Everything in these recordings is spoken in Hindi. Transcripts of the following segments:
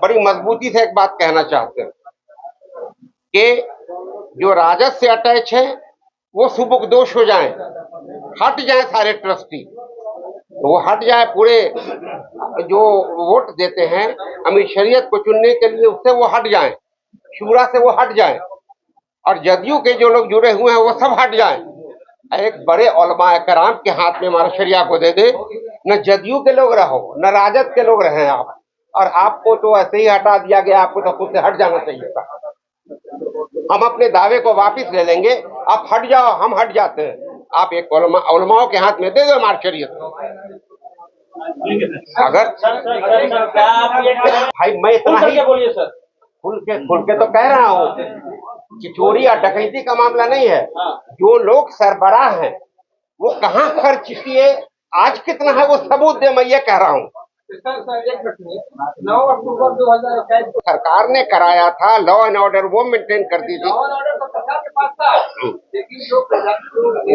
बड़ी मजबूती से एक बात कहना चाहते हैं कि जो राजद से अटैच है वो सुबुकदोश हो जाएं, हट जाएं सारे ट्रस्टी, तो वो हट जाए, पूरे जो वोट देते हैं अमीर शरीयत को चुनने के लिए उससे वो हट जाएं, शूरा से वो हट जाएं, और जदयू के जो लोग जुड़े हुए हैं वो सब हट जाएं। एक बड़े उलमा कराम के हाथ में हमारा शरिया को दे दे, न जदयू के लोग रहो न राजद के लोग रहे आप, और आपको तो ऐसे ही हटा दिया गया, आपको तो खुद से हट जाना चाहिए था। हम अपने दावे को वापस ले लेंगे, आप हट जाओ, हम हट जाते हैं। आप एक उलमाओं के हाथ में दे दो हमारी शरीयत। अगर भाई मैं इतना ही बोलिए सर, खुल के तो कह रहा हूँ कि चोरी या डकैती का मामला नहीं है। जो लोग सरबराह हैं वो कहाँ खर्च किए, आज कितना है वो सबूत दे, मैं ये कह रहा हूँ। सर 9 अक्टूबर 2021 सरकार ने कराया था, लॉ एंड ऑर्डर वो मेंटेन कर दी थी,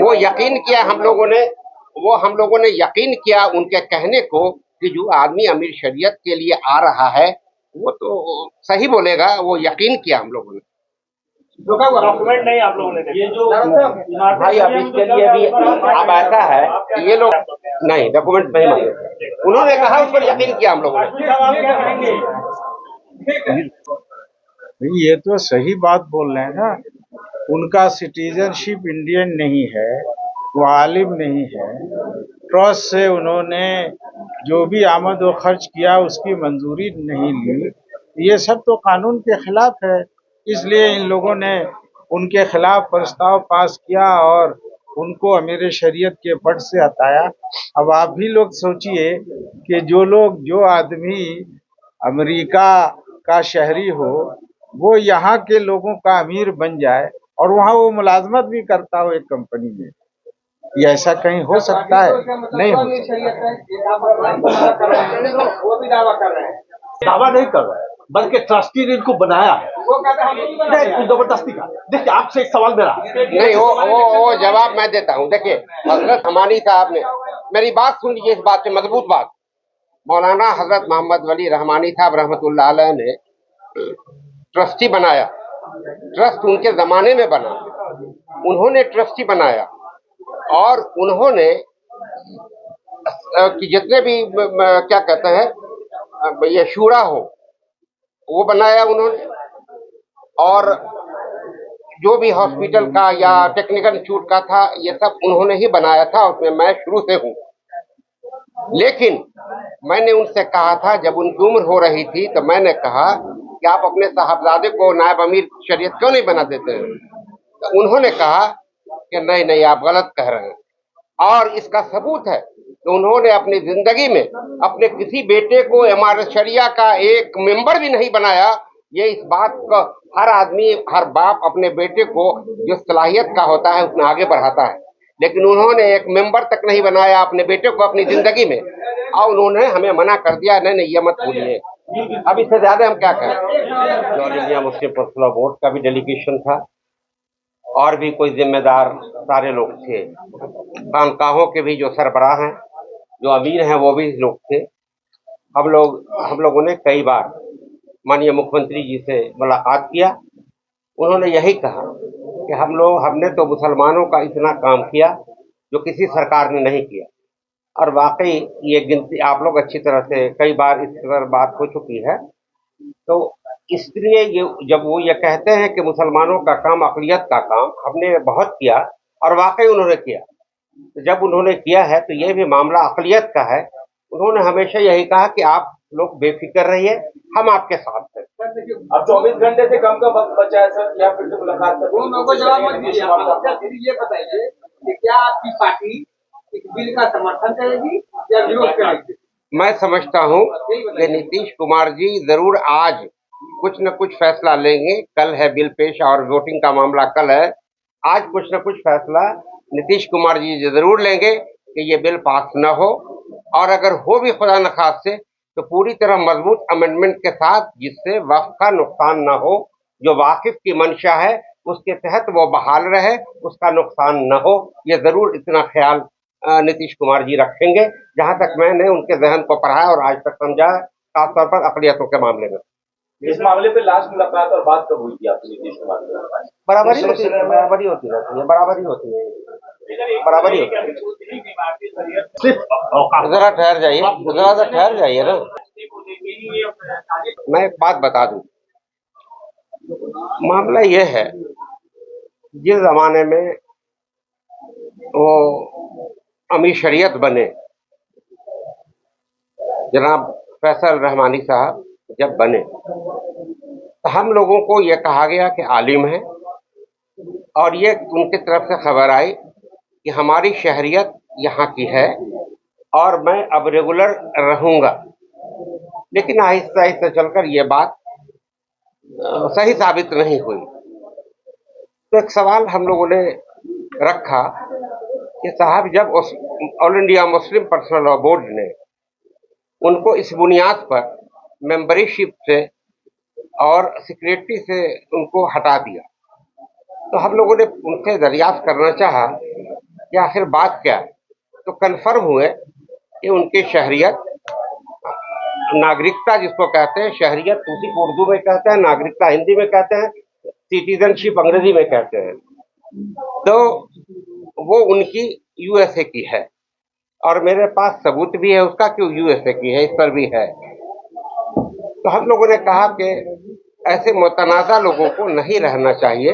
वो यकीन किया हम लोगों ने यकीन किया उनके कहने को कि जो आदमी अमीर शरीयत के लिए आ रहा है वो तो सही बोलेगा, वो यकीन किया हम लोगों ने। डॉक्यूमेंट नहीं आप लोगों ने ये जो भाई अब इसके लिए भी अब ऐसा है कि ये लोग नहीं डॉक्यूमेंट नहीं मांगे, उन्होंने कहा उस पर यकीन किया हम लोगों ने। ये तो सही बात बोल रहे हैं ना, उनका सिटीजनशिप इंडियन नहीं है, वो आलिम नहीं है, ट्रस्ट से उन्होंने जो भी आमद व खर्च किया उसकी मंजूरी नहीं ली, ये सब तो कानून के खिलाफ है। इसलिए इन लोगों ने उनके खिलाफ प्रस्ताव पास किया और उनको अमीर शरीयत के पद से हटाया। अब आप भी लोग सोचिए कि जो आदमी अमेरिका का शहरी हो वो यहाँ के लोगों का अमीर बन जाए और वहाँ वो मुलाजमत भी करता हो एक कंपनी में, ये ऐसा कहीं हो सकता है? नहीं हो सकता। दावा नहीं कर रहे हैं बल्कि ट्रस्टी ने इनको बनाया है, जबरदस्ती का। देखिए आपसे एक सवाल मेरा नहीं, वो जवाब मैं देता हूँ। देखिए हजरत हमानी साहब ने, मेरी बात सुन लीजिए, इस बात पे मजबूत बात, मौलाना हजरत मोहम्मद वली रहमानी साहब रहमतुल्लाह अलैह ने ट्रस्टी बनाया, ट्रस्ट उनके जमाने में बना, उन्होंने ट्रस्टी बनाया और उन्होंने कि जितने भी क्या कहते हैं ये शूरा हो वो बनाया उन्होंने, और जो भी हॉस्पिटल का या टेक्निकल इंस्टीट्यूट का था ये सब उन्होंने ही बनाया था, उसमें मैं शुरू से हूँ। लेकिन मैंने उनसे कहा था, जब उनकी उम्र हो रही थी तो मैंने कहा कि आप अपने साहबजादे को नायब अमीर शरीयत क्यों नहीं बना देते हैं? तो उन्होंने कहा कि नहीं नहीं आप गलत कह रहे हैं, और इसका सबूत है कि उन्होंने अपनी जिंदगी में अपने किसी बेटे को इमारत शरिया का एक मेंबर भी नहीं बनाया। ये इस बात का हर आदमी, हर बाप अपने बेटे को जो सलाहियत का होता है उसमें आगे बढ़ाता है, लेकिन उन्होंने एक मेंबर तक नहीं बनाया अपने बेटे को अपनी जिंदगी में, और उन्होंने हमें मना कर दिया नहीं नहीं ये मत भूलिए। अब इससे ज्यादा हम क्या करें। All India Muslim personal board का भी डेलीगेशन था और भी कोई जिम्मेदार सारे लोग थे, खानकाहों के भी जो सरबराह हैं, जो अमीर हैं वो भी लोग थे। हम लोगों ने कई बार माननीय मुख्यमंत्री जी से मुलाकात किया, उन्होंने यही कहा कि हमने तो मुसलमानों का इतना काम किया जो किसी सरकार ने नहीं किया, और वाकई ये गिनती आप लोग अच्छी तरह से कई बार इस पर बात हो चुकी है। तो इसलिए ये जब वो ये कहते हैं कि मुसलमानों का काम अक़लियत का काम, हमने बहुत किया और वाकई उन्होंने किया। तो जब उन्होंने किया है तो ये भी मामला अक़लियत का है। उन्होंने हमेशा यही कहा कि आप लोग बेफिक्र रहिए, हम आपके साथ हैं। अब 24 घंटे से कम का वक्त बचा है सर, क्या फिर से मुलाकात कर जवाब मत दीजिए। ये बताइए कि क्या आपकी पार्टी इस बिल का समर्थन करेगी या विरोध करेगी? मैं समझता हूँ कि नीतीश कुमार जी जरूर आज कुछ न कुछ फैसला लेंगे। कल है बिल पेश और वोटिंग का मामला कल है, आज कुछ न कुछ फैसला नीतीश कुमार जी जरूर लेंगे कि ये बिल पास न हो, और अगर हो भी खुदा न खास्ते तो पूरी तरह मजबूत अमेंडमेंट के साथ, जिससे वक्फ का नुकसान न हो, जो वाकिफ की मंशा है उसके तहत वो बहाल रहे, उसका नुकसान न हो। ये जरूर इतना ख्याल नीतीश कुमार जी रखेंगे। जहां तक मैंने उनके जहन को पढ़ा और आज तक समझा, खासतौर पर अक़लियतों के मामले में। इस मामले पे लास्ट मुलाकात और बात कब हुई थी आपकी नीतीश कुमार के साथ? बराबरी होती है, बराबरी होती रहती है, बराबरी होती है, बराबरी होती है। जरा ठहर जाइए, जरा सा ठहर जाइए ना। मैं एक बात बता दूं, मामला ये है, जिस जमाने में वो अमीर शरीयत बने, जनाब फैसल रहमानी साहब जब बने, तो हम लोगों को ये कहा गया कि आलिम है, और ये उनकी तरफ से खबर आई कि हमारी शहरियत यहाँ की है और मैं अब रेगुलर रहूंगा। लेकिन आहिस्ता आहिस्ता चलकर ये बात सही साबित नहीं हुई। तो एक सवाल हम लोगों ने रखा कि साहब, जब all India Muslim personal law board ने उनको इस बुनियाद पर मेंबरशिप से और सेक्रेटरी से उनको हटा दिया, तो हम लोगों ने उनसे दरियाफ्त करना चाहा कि आखिर बात क्या है। तो कन्फर्म हुए कि उनकी शहरियत, नागरिकता जिसको कहते हैं, शहरियत उसी को उर्दू में कहते हैं, नागरिकता हिंदी में कहते हैं, सिटीजनशिप अंग्रेजी में कहते हैं, तो वो उनकी यूएसए की है, और मेरे पास सबूत भी है उसका कि यूएसए की है, इस पर भी है। तो हम लोगों ने कहा कि ऐसे मुतनाज़ा लोगों को नहीं रहना चाहिए,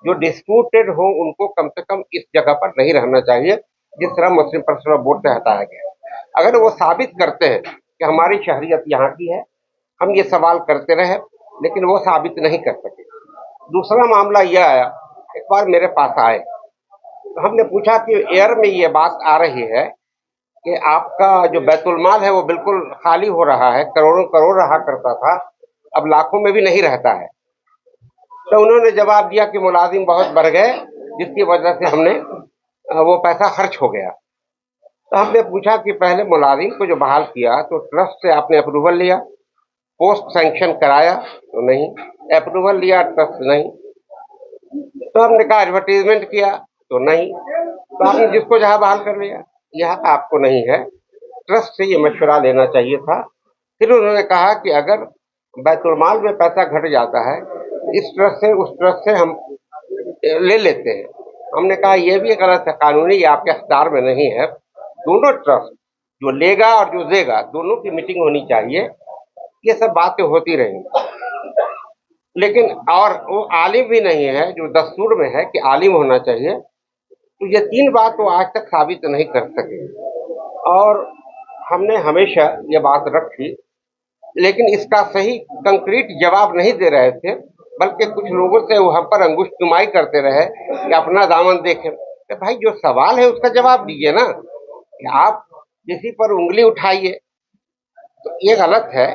जो डिस्प्यूटेड हो उनको कम से कम इस जगह पर नहीं रहना चाहिए जिस तरह मुस्लिम पर्सनल बोर्ड से हटाया गया। अगर वो साबित करते हैं कि हमारी शहरियत यहाँ की है, हम ये सवाल करते रहे, लेकिन वो साबित नहीं कर सके। दूसरा मामला यह आया, एक बार मेरे पास आए तो हमने पूछा कि एयर में ये बात आ रही है कि आपका जो बैतुल माल है वो बिल्कुल खाली हो रहा है, करोड़ों करोड़ रहा करता था, अब लाखों में भी नहीं रहता है। तो उन्होंने जवाब दिया कि मुलाजिम बहुत बढ़ गए, जिसकी वजह से हमने वो पैसा खर्च हो गया। तो हमने पूछा कि पहले मुलाजिम को जो बहाल किया तो ट्रस्ट से आपने अप्रूवल लिया, पोस्ट सैंक्शन कराया तो नहीं, अप्रूवल लिया ट्रस्ट नहीं, तो हमने कहा एडवर्टीजमेंट किया तो नहीं, तो आपने जिसको जहां बहाल कर लिया, यह आपको नहीं है, ट्रस्ट से ये मशवरा लेना चाहिए था। फिर उन्होंने कहा कि अगर बैतुल माल में पैसा घट जाता है, इस ट्रस्ट से उस ट्रस्ट से हम ले लेते हैं। हमने कहा यह भी गलत है, कानूनी ये आपके अख्तियार में नहीं है। दोनों ट्रस्ट, जो लेगा और जो देगा, दोनों की मीटिंग होनी चाहिए। ये सब बातें होती रही, लेकिन और वो आलिम भी नहीं है जो दस्तूर में है कि आलिम होना चाहिए। तो ये तीन बात वो आज तक साबित नहीं कर सके, और हमने हमेशा ये बात रखी, लेकिन इसका सही कंक्रीट जवाब नहीं दे रहे थे, बल्कि कुछ लोगों से वो हम पर अंगुष्ठुमाई करते रहे कि अपना दामन देखें। तो भाई, जो सवाल है उसका जवाब दीजिए ना, कि आप किसी पर उंगली उठाइए तो ये गलत है।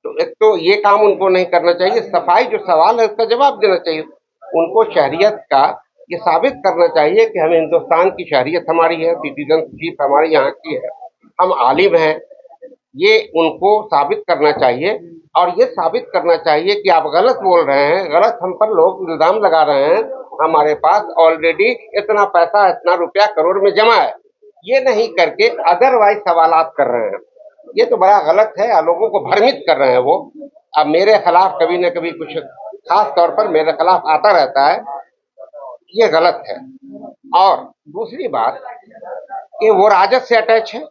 तो एक तो ये काम उनको नहीं करना चाहिए, सफाई जो सवाल है उसका जवाब देना चाहिए। उनको शहरियत का ये साबित करना चाहिए कि हमें हिंदुस्तान की शहरियत हमारी है, सिटीजनशिप हमारे यहाँ की है, हम आलिम हैं, ये उनको साबित करना चाहिए। और ये साबित करना चाहिए कि आप गलत बोल रहे हैं, गलत हम पर लोग इल्जाम लगा रहे हैं, हमारे पास ऑलरेडी इतना पैसा, इतना रुपया करोड़ में जमा है, ये नहीं करके अदरवाइज सवालात कर रहे हैं। ये तो बड़ा गलत है, लोगों को भ्रमित कर रहे हैं वो। अब मेरे खिलाफ कभी न कभी कुछ खास तौर पर मेरे खिलाफ आता रहता है, ये गलत है। और दूसरी बात कि वो राजद से अटैच है,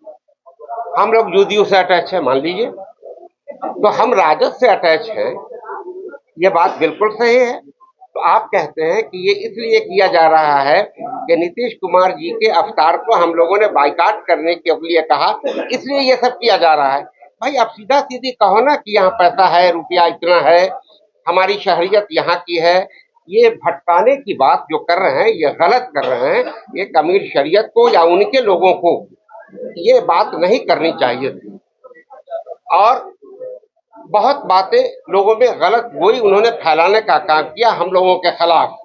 हम लोग यूडीयू से अटैच है, मान लीजिए, तो हम राजद से अटैच हैं, ये बात बिल्कुल सही है। तो आप कहते हैं कि ये इसलिए किया जा रहा है कि नीतीश कुमार जी के अवतार को हम लोगों ने बाइकाट करने के लिए कहा, इसलिए ये सब किया जा रहा है। भाई, आप सीधा सीधी कहो ना कि यहाँ पैसा है, रुपया इतना है, हमारी शहरियत यहाँ की है। ये भटकाने की बात जो कर रहे हैं, ये गलत कर रहे हैं। एक अमीर शरीयत को या उनके लोगों को ये बात नहीं करनी चाहिए थी, और बहुत बातें लोगों में गलत गोई उन्होंने फैलाने का काम किया हम लोगों के खिलाफ।